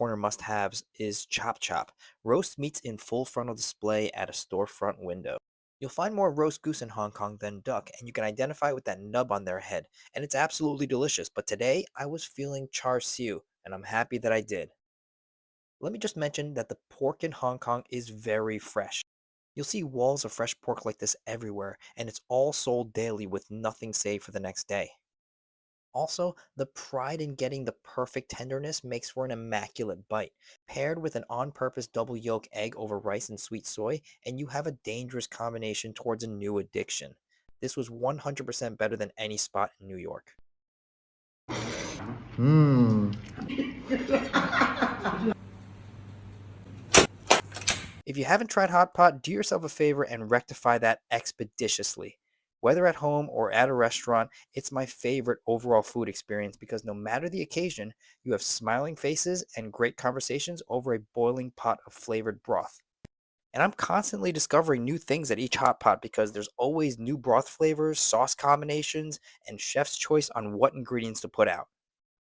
corner must-haves is Chop Chop, roast meats in full frontal display at a storefront window. You'll find more roast goose in Hong Kong than duck, and you can identify with that nub on their head, and it's absolutely delicious. But today, I was feeling char siu, and I'm happy that I did. Let me just mention that the pork in Hong Kong is very fresh. You'll see walls of fresh pork like this everywhere, and it's all sold daily with nothing saved for the next day. Also, the pride in getting the perfect tenderness makes for an immaculate bite. Paired with an on-purpose double yolk egg over rice and sweet soy, and you have a dangerous combination towards a new addiction. This was 100% better than any spot in New York. Mmm. If you haven't tried hot pot, do yourself a favor and rectify that expeditiously. Whether at home or at a restaurant, it's my favorite overall food experience because no matter the occasion, you have smiling faces and great conversations over a boiling pot of flavored broth. And I'm constantly discovering new things at each hot pot because there's always new broth flavors, sauce combinations, and chef's choice on what ingredients to put out.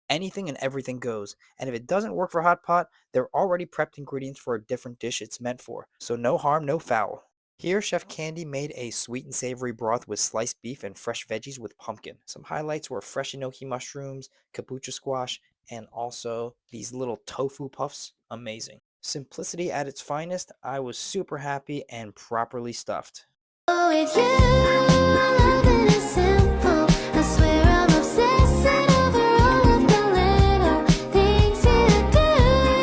Anything and everything goes, and if it doesn't work for hot pot, they're already prepped ingredients for a different dish it's meant for, so no harm, no foul. Here, Chef Candy made a sweet and savory broth with sliced beef and fresh veggies with pumpkin. Some highlights were fresh enoki mushrooms, kabocha squash, and also these little tofu puffs. Amazing. Simplicity at its finest. I was super happy and properly stuffed. Oh, with you, loving is simple. I swear I'm obsessing over all of the little things you do.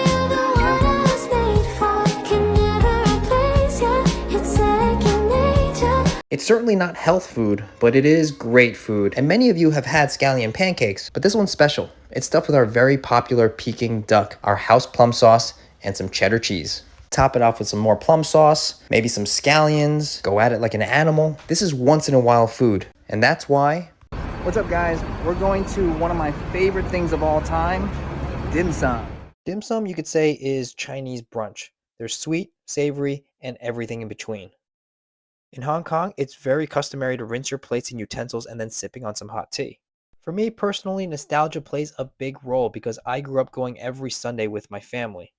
You're the one I was made for. Can never replace you. It's second nature. It's certainly not health food, but it is great food. And many of you have had scallion pancakes, but this one's special. It's stuffed with our very popular Peking duck, our house plum sauce, and some cheddar cheese. Top it off with some more plum sauce, maybe some scallions, go at it like an animal. This is once in a while food, and that's why... What's up, guys? We're going to one of my favorite things of all time, dim sum. Dim sum, you could say, is Chinese brunch. There's sweet, savory, and everything in between. In Hong Kong, it's very customary to rinse your plates and utensils and then sipping on some hot tea. For me personally, nostalgia plays a big role because I grew up going every Sunday with my family.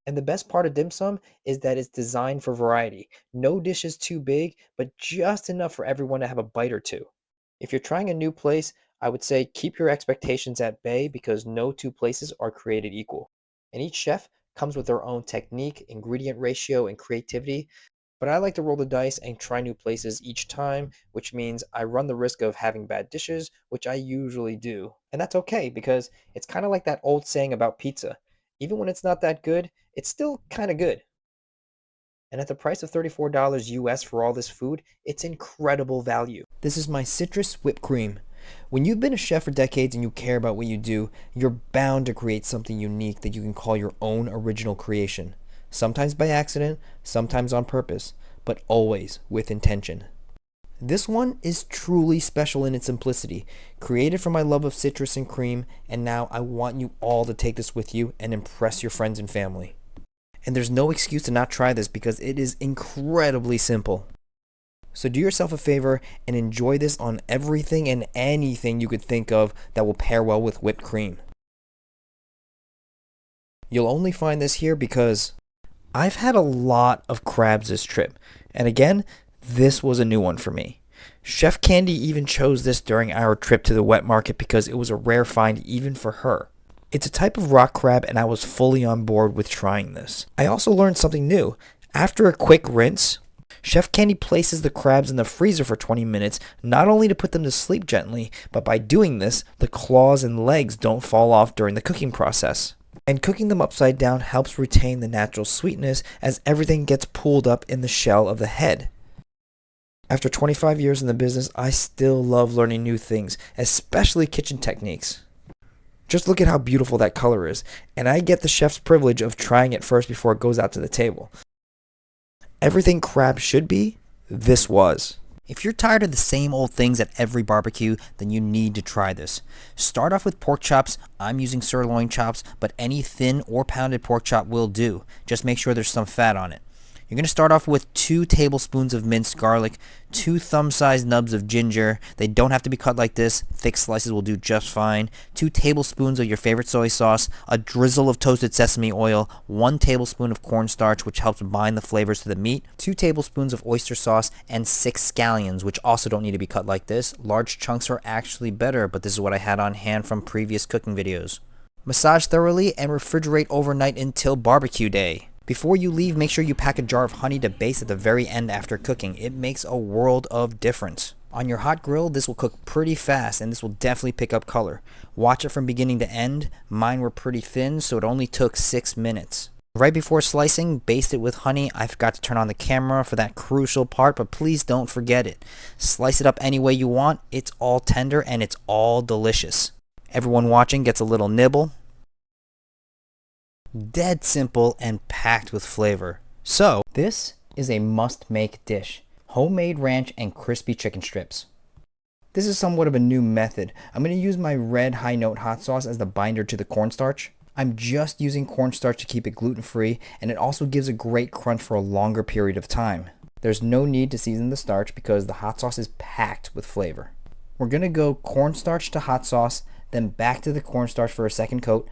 And the best part of dim sum is that it's designed for variety. No dish is too big, but just enough for everyone to have a bite or two. If you're trying a new place, I would say keep your expectations at bay because no two places are created equal. And each chef comes with their own technique, ingredient ratio, and creativity. But I like to roll the dice and try new places each time, which means I run the risk of having bad dishes, which I usually do. And that's okay because it's kind of like that old saying about pizza. Even when it's not that good, it's still kind of good. And at the price of $34 US for all this food, it's incredible value. This is my citrus whipped cream. When you've been a chef for decades and you care about what you do, you're bound to create something unique that you can call your own original creation. Sometimes by accident, sometimes on purpose, but always with intention. This one is truly special in its simplicity, created from my love of citrus and cream, and now I want you all to take this with you and impress your friends and family. And there's no excuse to not try this because it is incredibly simple. So do yourself a favor and enjoy this on everything and anything you could think of that will pair well with whipped cream. You'll only find this here because I've had a lot of crabs this trip, and again, this was a new one for me. Chef Candy even chose this during our trip to the wet market because it was a rare find even for her. It's a type of rock crab and I was fully on board with trying this. I also learned something new. After a quick rinse, Chef Candy places the crabs in the freezer for 20 minutes, not only to put them to sleep gently, but by doing this, the claws and legs don't fall off during the cooking process. And cooking them upside down helps retain the natural sweetness as everything gets pulled up in the shell of the head. After 25 years in the business, I still love learning new things, especially kitchen techniques. Just look at how beautiful that color is, and I get the chef's privilege of trying it first before it goes out to the table. Everything crab should be, this was. If you're tired of the same old things at every barbecue, then you need to try this. Start off with pork chops. I'm using sirloin chops, but any thin or pounded pork chop will do. Just make sure there's some fat on it. You're going to start off with 2 tablespoons of minced garlic, 2 thumb-sized nubs of ginger. They don't have to be cut like this. Thick slices will do just fine. 2 tablespoons of your favorite soy sauce, a drizzle of toasted sesame oil, 1 tablespoon of cornstarch, which helps bind the flavors to the meat, 2 tablespoons of oyster sauce, and 6 scallions, which also don't need to be cut like this. Large chunks are actually better, but this is what I had on hand from previous cooking videos. Massage thoroughly and refrigerate overnight until barbecue day. Before you leave, make sure you pack a jar of honey to baste at the very end after cooking. It makes a world of difference. On your hot grill, this will cook pretty fast and this will definitely pick up color. Watch it from beginning to end. Mine were pretty thin, so it only took 6 minutes. Right before slicing, baste it with honey. I forgot to turn on the camera for that crucial part, but please don't forget it. Slice it up any way you want. It's all tender and it's all delicious. Everyone watching gets a little nibble. Dead simple and packed with flavor. So, this is a must-make dish. Homemade ranch and crispy chicken strips. This is somewhat of a new method. I'm going to use my red high note hot sauce as the binder to the cornstarch. I'm just using cornstarch to keep it gluten-free, and it also gives a great crunch for a longer period of time. There's no need to season the starch because the hot sauce is packed with flavor. We're going to go cornstarch to hot sauce, then back to the cornstarch for a second coat,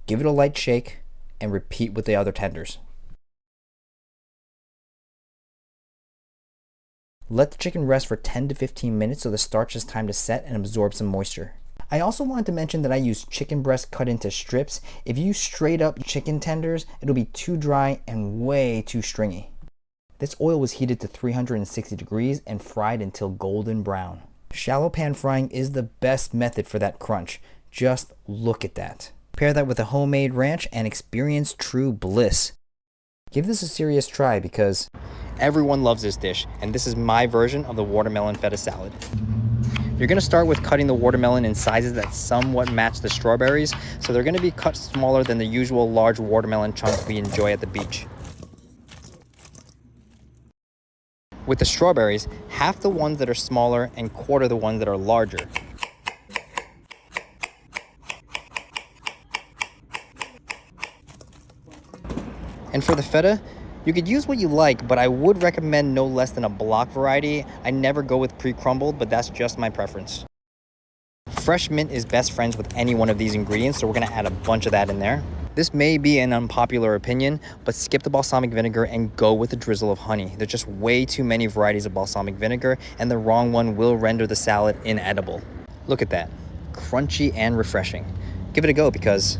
give it a light shake, and repeat with the other tenders. Let the chicken rest for 10 to 15 minutes so the starch has time to set and absorb some moisture. I also wanted to mention that I use chicken breast cut into strips. If you use straight up chicken tenders, it'll be too dry and way too stringy. This oil was heated to 360 degrees and fried until golden brown. Shallow pan frying is the best method for that crunch. Just look at that. Pair that with a homemade ranch and experience true bliss. Give this a serious try because everyone loves this dish, and this is my version of the watermelon feta salad. You're going to start with cutting the watermelon in sizes that somewhat match the strawberries, so they're going to be cut smaller than the usual large watermelon chunks we enjoy at the beach. With the strawberries, half the ones that are smaller and quarter the ones that are larger. And for the feta, you could use what you like, but I would recommend no less than a block variety. I never go with pre-crumbled, but that's just my preference. Fresh mint is best friends with any one of these ingredients, so we're gonna add a bunch of that in there. This may be an unpopular opinion, but skip the balsamic vinegar and go with a drizzle of honey. There's just way too many varieties of balsamic vinegar, and the wrong one will render the salad inedible. Look at that, crunchy and refreshing. Give it a go because